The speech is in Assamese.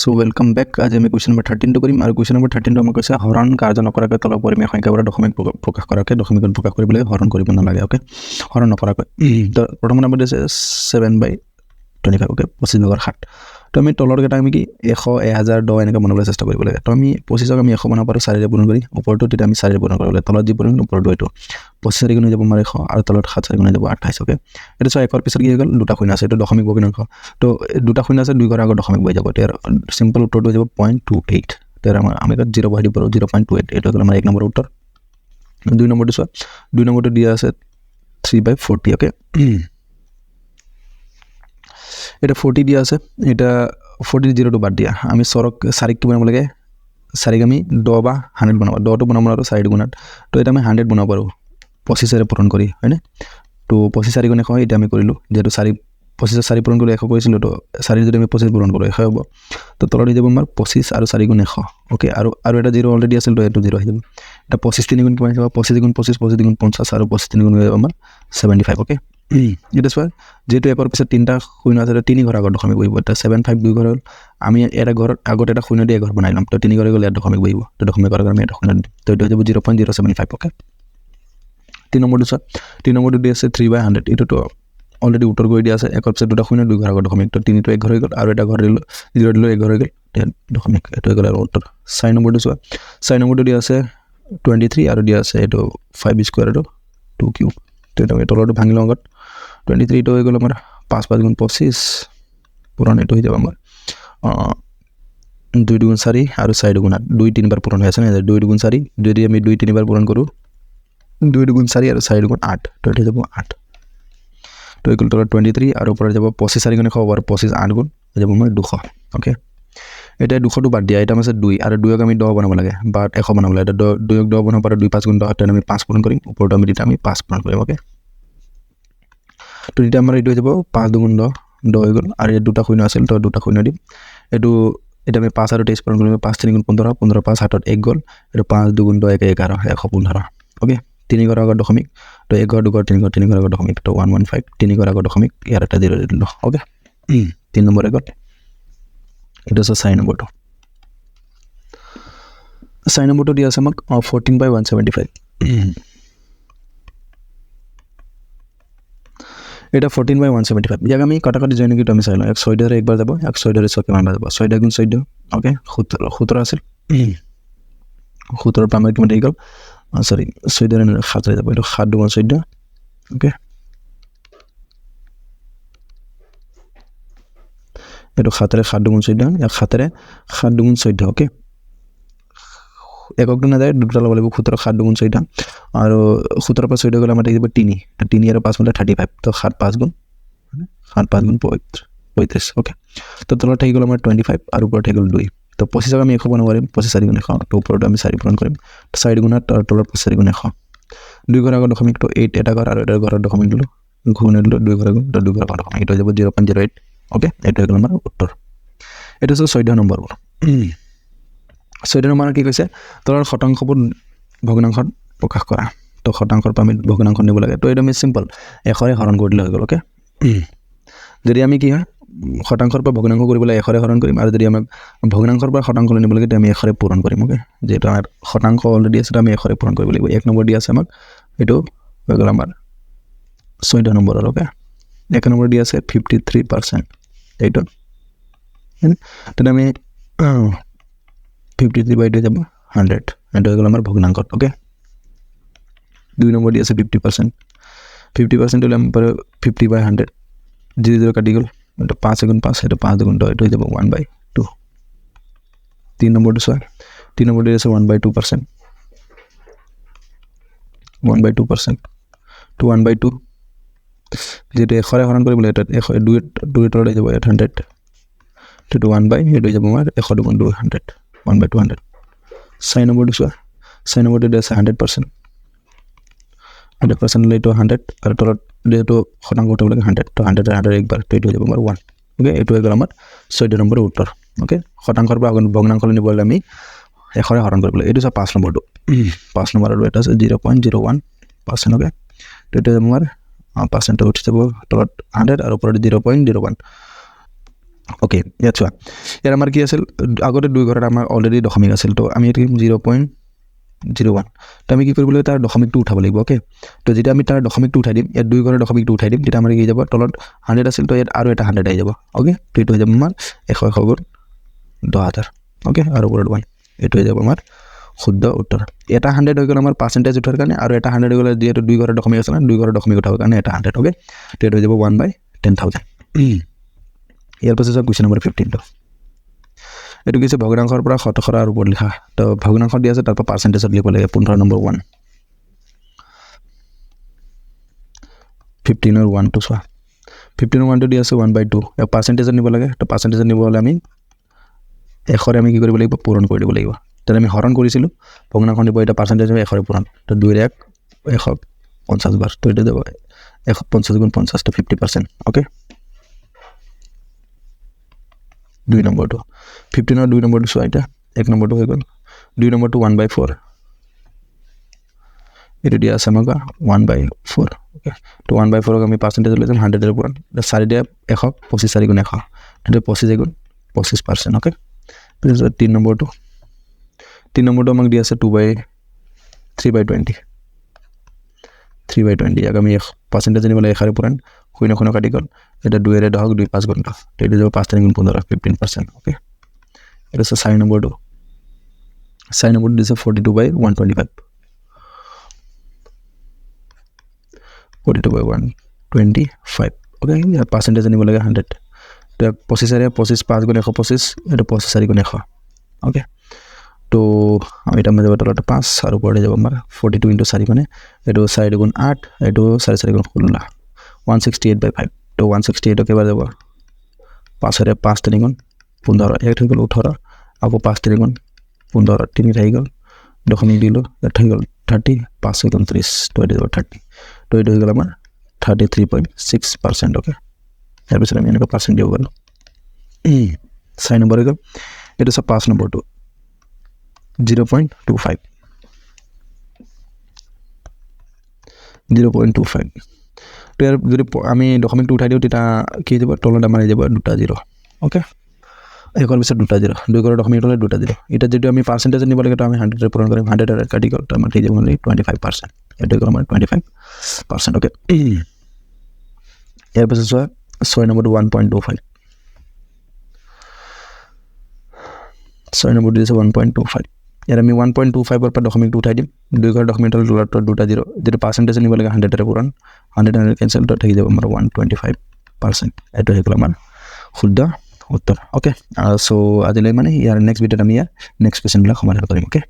So welcome back. আজ আমি কুৱেশ্যন নম্বৰ 13টো কৰিম আৰু কুৱেশ্যন নম্বৰ 13টো আমাক কৈছে হৰণ কাৰ্য নকৰাকৈ তলৰ পৰিমেয় সংখ্যাবোৰৰ দশমিক প্ৰকাশ কৰাকৈ দশমিকত প্ৰকাশ কৰিবলৈ হৰণ কৰিব নালাগে। ওকে, হৰণ নকৰাকৈ তো প্ৰথম নম্বৰ দিছে 7/25। ওকে, 25/7। তো আমি তলৰ কেইটা আমি কি 100, 1000, 10 এনেকৈ বনাবলৈ চেষ্টা কৰিব লাগে। তো আমি 25ক আমি 100 বনাব পাৰোঁ 4ৰে পূৰণ কৰি, ওপৰটো তেতিয়া আমি 4ৰে পূৰণ কৰিব লাগে। তলত যি পূৰণ ওপৰটো এইটো 25 4 গুণ হৈ যাব আমাৰ 100 আৰু তলত 7 4 গুণ হৈ যাব 28। ওকে, এইটো চোৱা 1ৰ পিছত কি হৈ গ'ল, দুটা শূন্য আছে, এইটো দশমিক ভগ্নাংশ। তো দুটা শূন্য আছে, 2 ঘৰৰ আগত দশমিক বহি যাব। এতিয়া চিম্পল উত্তৰটো হৈ যাব 0.28। তেতিয়া আমি তাত 0 বহাই দিব পাৰোঁ, 0.28। এইটো হ'ল আমাৰ 1 নম্বৰ উত্তৰ। 2 নম্বৰটো চোৱা, 2 নম্বৰটো দিয়া আছে 3/40। ওকে, এটা 40 দিয়া আছে, এটা 40 0টো বাদ দিয়া। আমি 4ক কি বনাব লাগে, 4ক আমি 10 বা 100 বনাব, 10টো বনাব আৰু 4 গুণাত। তো এটা আমি 100 বনাব পাৰোঁ 25ৰে পূৰণ কৰি, হয়নে? তো 25 4 গুণ 100, এটা আমি কৰিলোঁ। যিহেতু 25 4 পূৰণ কৰি 100 কৰিছিলোঁ, তো 4 যদি আমি 25 পূৰণ কৰোঁ 100 হ'ব। তো তলত হৈ যাব আমাৰ 25 আৰু 4 গুণ 100। ওকে, আৰু এটা 0 অলৰেডি আছিল, তো এইটো 0 হৈ যাব। এটা 25 3 গুণ কিমান যাব, 25 গুণ 25, 25 গুণ 50 আৰু 25 3 গুণ হৈ যাব আমাৰ 75। ওকে, এটা চোৱা, যেহেতু 1ৰ পিছত 3টা শূন্য আছে, 3 ঘৰৰ আগত দশমিক বহিব। এতিয়া 75 2 ঘৰ হ'ল, আমি এটা ঘৰৰ আগত এটা শূন্য দি এঘৰ বনাই ল'ম। তো 3 ঘৰে গ'লে ইয়াত দশমিক বহিব, তো দশমিক ঘৰৰ আমি এটা শূন্য দিম। তো এইটো হৈ যাব 0.075। ওকে, 3 নম্বৰটো চোৱা, 3 নম্বৰটো দি আছে 3/100। এইটোতো অলৰেডি উত্তৰ কৰি দিয়া আছে। 1ৰ পিছত দুটা শূন্য, 2 ঘৰৰ আগত দশমিক। তো 3টো 1 ঘৰ হৈ গ'ল আৰু এটা ঘৰ দিলোঁ, 0 দিলোঁ 1 ঘৰ হৈ গ'ল, দশমিক। এইটো হৈ গ'ল আৰু উত্তৰ। 4 নম্বৰটো চোৱা, 4 নম্বৰটো দিয়া আছে 23 আৰু দিয়া আছে এইটো 5 স্কুৱাৰ আৰু 2 কিউব। তো এটা তলৰটো ভাঙি লওঁ আগত। 23টো হৈ গ'ল আমাৰ 5 5 গুণ 25 পূৰণ, এইটো হৈ যাব আমাৰ 2 2 4 আৰু 4 গুণ 8, 2 3 বাৰ পূৰণ হৈ আছে না। 2 2 4, যদি আমি 2 3 বাৰ পূৰণ কৰোঁ, 2 2 4 আৰু 4 গুণ 8, তো এইটো হৈ যাব 8। তো হৈ গ'ল তলত 23 আৰু ওপৰত যাব 25 4 গুণ 100 আৰু 25 8 গুণ হৈ যাব আমাৰ 200। ওকে, এতিয়া 200টো বাদ দিয়া, এটা আছে 2 আৰু 2ক আমি 10 বনাব লাগে বা 100 বনাব লাগে। এতিয়া 2ক 10 বনাব পাৰোঁ, 2 5 গুণ 10, তেতিয়া আমি 5 পূৰণ কৰিম, ওপৰতো আমি তেতিয়া আমি 5 পূৰণ কৰিম। ওকে, তো তেতিয়া আমাৰ এইটো হৈ যাব 5 2 গুণ 10, 10 হৈ গ'ল। আৰু ইয়াত দুটা শূন্য আছিল, তো দুটা শূন্য দিম। এইটো এতিয়া আমি 5 আৰু 23 পূৰণ কৰিম, 5 3 গুণ 15, 15 5 7 1 গ'ল। এইটো 5 2 গুণ 10 1 11, 115। ওকে, 3 ঘৰৰ আগত দশমিক, তো 1 ঘৰ 2 ঘৰ 3 ঘৰ 3 ঘৰৰ আগত দশমিক, তো 115। 3 ঘৰৰ আগত দশমিক, ইয়াৰ এটা 0 দি দিলোঁ। ওকে, 3 নম্বৰ হৈ গ'ল। এইটো আছে 4 নম্বৰটো। 4 নম্বৰটো দিয়া আছে আমাক 14/175। এটা 14/175। ইয়াক আমি কাটাকাটি যায় নেকি, তো আমি চাই লওঁ। 6 ধৰে একবাৰ যাব, 6 ধৰে 6 কিমান বাৰ যাব, 6 গুণ 14। ওকে, 17 আছিল, 17ৰ পৰা আমাৰ কিমান থাকি গ'ল, 6 ধৰে 7 যাব, এইটো 7 2 গুণ 14। ওকে, এইটো 7ৰে 7 2 গুণ 14, ইয়াক 7ৰে 7 2 গুণ 14। ওকে, এককটো নাযায়, দুটা ল'ব লাগিব। 17 7 2 গুণ 14 আৰু 17ৰ পৰা 14 গ'লে আমাৰ থাকিব 3, 3 আৰু 5 মিলে 35, তো 7 5 গুণ 35। ওকে, তো তলত থাকি গ'ল আমাৰ 25 আৰু ওপৰত থাকি গ'ল 2। তো 25ক আমি 100 বনাব পাৰিম, 25 4 গুণ 100, তো ওপৰত আমি 4 পূৰণ কৰিম, 4 গুণত আৰু তলত 4 গুণ 100। 2 ঘৰৰ আগত দশমিক, তো 8 এটা ঘৰ আৰু এটা ঘৰত দশমিক দিলোঁ, ঘূৰণে দিলোঁ 2 ঘৰৰ গুণ, তো 2 ঘৰৰ আগত দশমিক, এইটো হৈ যাব 0.08। ওকে, এইটো হৈ গ'ল আমাৰ উত্তৰ। এইটো হৈছে 14 নম্বৰবোৰ। 14 নম্বৰ কি কৈছে, তলৰ শতাংশবোৰ ভগ্নাংশত প্ৰকাশ কৰা। তো শতাংশৰ পৰা আমি ভগ্নাংশ নিব লাগে। তো এইটো আমি চিম্পল 100ৰে হৰণ কৰি দিলে হৈ গ'ল। ওকে, যদি আমি কি হয় শতাংশৰ পৰা ভগ্নাংশ কৰিবলৈ 100ৰে হৰণ কৰিম, আৰু যদি আমাক ভগ্নাংশৰ পৰা শতাংশলৈ নিব লাগে, তেতিয়া আমি 100ৰে পূৰণ কৰিম। ওকে, যিহেতু আমাৰ শতাংশ অলৰেডি আছে, আমি 100ৰে পূৰণ কৰিব লাগিব। 1 নম্বৰ দি আছে আমাক, এইটো হৈ গ'ল আমাৰ 14 নম্বৰৰ। ওকে, 1 নম্বৰ দি আছে 53%, এইটো তেতিয়া আমি 53/2 যাব 100, এইটো হৈ গ'ল আমাৰ ভগ্নাংকত। ওকে, 2 নম্বৰ দি আছে 50%, 50% হ'লে আমি পাৰোঁ 50/100, 0 কাটি গ'ল, এইটো 5 গুণ 5, এইটো 5 গুণ 10, এইটো হৈ যাব 1/2। 3 নম্বৰটো চোৱা, 3 নম্বৰ দি আছে 1/2%, 1/2%, তো 1/2, যিহেতু 100ৰে হৰণ কৰিবলৈ, এটাত 2 তলত হৈ যাব 100, তো 1/, এইটো হৈ যাব আমাৰ 100 2 গুণ 200, 1/200। 4 নম্বৰটো চোৱা, 4 নম্বৰটো দি আছে 100%, 100% হ'লে এইটো 100, আৰু তলত যিহেতু শতাংশ উঠাব লাগে 100, তো 100 একবাৰ, তো এইটো হৈ যাব আমাৰ 1। ওকে, এইটো হৈ গ'ল আমাৰ 14 নম্বৰৰ উত্তৰ। ওকে, শতাংশৰ পৰা ভগ্নাংশলৈ নিবলৈ আমি 100ৰে হৰণ কৰিব লাগে। এইটো চোৱা 5 নম্বৰটো। 5 নম্বৰ আৰু এটা আছে 0.01%। ওকে, তো এইটো আমাৰ পাৰ্চেণ্টটো উঠি যাব তলত 100 আৰু ওপৰত 0.01। অ'কে ইয়াত চোৱা ইয়াত আমাৰ কি আছিল আগতে 2 ঘৰত আমাৰ অলৰেডি দশমিক আছিল তো আমি ইয়াত 0.01 তো আমি কি কৰিব লাগিব তাৰ দশমিকটো উঠাব লাগিব অ'কে তো যেতিয়া আমি তাৰ দশমিকটো উঠাই দিম ইয়াত 2 ঘৰৰ দশমিকটো উঠাই দিম তেতিয়া আমাৰ কি যাব তলত 100 আছিল তো ইয়াত আৰু এটা 100 আহি যাব অ'কে তো এইটো হৈ যাব আমাৰ 100 গুণ 10,000 অ'কে আৰু ওপৰত 1 এইটো হৈ যাব আমাৰ শুদ্ধ উত্তৰ এটা 100 হৈ গ'ল আমাৰ পাৰ্চেণ্টেজ উঠাৰ কাৰণে আৰু এটা 100 হৈ গ'লে যিহেতু 2 ঘৰৰ দশমিক আছে না 2 ঘৰৰ দশমিক উঠাবৰ কাৰণে এটা 100 অ'কে তো এইটো হৈ যাব 1/10,000 ইয়াৰ পাছত কুৱেশ্যন নম্বৰ 15টো এইটো কিছু ভগ্নাংশৰ পৰা শতকৰাৰ ওপৰত লিখা তো ভগ্নাংশ দিয়া আছে তাৰপৰা পাৰ্চেণ্টেজত লিখিব লাগে 15 নম্বৰ 1 15 ৰ 1 টো চোৱা 15 ৰ 1 টো দিয়া আছে 1/2 ইয়াক পাৰ্চেণ্টেজত নিব লাগে তো পাৰ্চেণ্টেজত নিব হ'লে আমি 100 আমি কি কৰিব লাগিব পূৰণ কৰি দিব লাগিব তেনে আমি হৰণ কৰিছিলোঁ ভগ্নাংশ নিব এটা পাৰ্চেণ্টেজ 100 পূৰণ তো 2 ৰ 150 বাৰ তো এটা যাব 150 গুণ 50 তো 50% অ'কে 2 নম্বৰটো 15 ৰ 2 নম্বৰটো চোৱা এটা 1 নম্বৰটো হৈ গ'ল 2 নম্বৰটো 1/4 এইটো দিয়া আছে আমাক 1/4 ওকে তো 1/4 আমি পাৰ্চেণ্টেজ লৈ যাম 100 ৰ পৰা 4 দিয়া 100 25 4 গুণ 100 তো 25 গুণ 25% ওকে তাৰপিছত 3 নম্বৰটো আমাক দিয়া আছে 3/20 ইয়াক আমি পাৰ্চেণ্টেজ নিব লাগে 100 পূৰণ 0 কাটি গ'ল এটা 2 ৰে 10 2 5 গুণ 10 তো এইটো যাব 5 গুণ 15 15% ওকে এটা আছে 4 নম্বৰটো দিছে 42/125 42/125 ওকে ইয়াৰ পাৰ্চেণ্টেজ আনিব লাগে 100 তো 25 5 গুণ 125 এটা 25 4 গুণ 100 ওকে তো আমি এটা যাব তলত 5 আৰু ওপৰতে যাব আমাৰ 42 * 4 মানে এইটো 4 গুণ 8 এইটো 4 গুণ 16 168/5 তো 168 কেবাৰ যাব 5 ৰে 5 3 গুণ 15 এক হৈ গ'ল 18 আকৌ 5 3 গুণ 15 3 থাকি গ'ল দশমিক দিলোঁ ইয়াত থাকি গ'ল 30 5 গুণ 30 তো এইটো 30 তো এইটো হৈ গ'ল আমাৰ 33.6% ওকে ইয়াৰ পিছত আমি এনেকুৱা পাৰ্চেণ্ট দিব পাৰোঁ 6 নম্বৰ হৈ গ'ল এইটো আছে 5 নম্বৰটো 0.25 তো ইয়াৰ যদি আমি দশমিকটো উঠাই দিওঁ তেতিয়া কি যাব তলত আমাৰ আহি যাব 2টা 0 ওকে একৰ পিছত 2টা 0 2 ঘৰৰ দশমিক হ'লে 2টা 0 এতিয়া যদি আমি পাৰ্চেণ্টেজ নিব লাগে তো আমি 100 ৰে পূৰণ কৰিম 100 কাটি গ'ল তো আমাৰ কি যাব 25% এইটো হ'ল আমাৰ 25% ওকে ইয়াৰ পিছত চোৱা 6 নম্বৰটো 1.25 6 নম্বৰ দিছে 1.25 ইয়াত আমি 1.25 ৰ পৰা দশমিকটো উঠাই দিম 2 ঘৰৰ দশমিক হ'লে তলত 2টা 0 যেটো পাৰ্চেণ্টেজ নিব লাগে 100 ৰে পূৰণ 100 কেনসেল তো থাকি যাব আমাৰ 125% এইটো হৈ গ'ল আমাৰ শুদ্ধ উত্তৰ ওকে সো আজিলৈ মানে ইয়াৰ নেক্সট ভিডিঅ'ত আমি ইয়াৰ নেক্সট কুৱেশ্যনবিলাক সমাধান কৰিম ওকে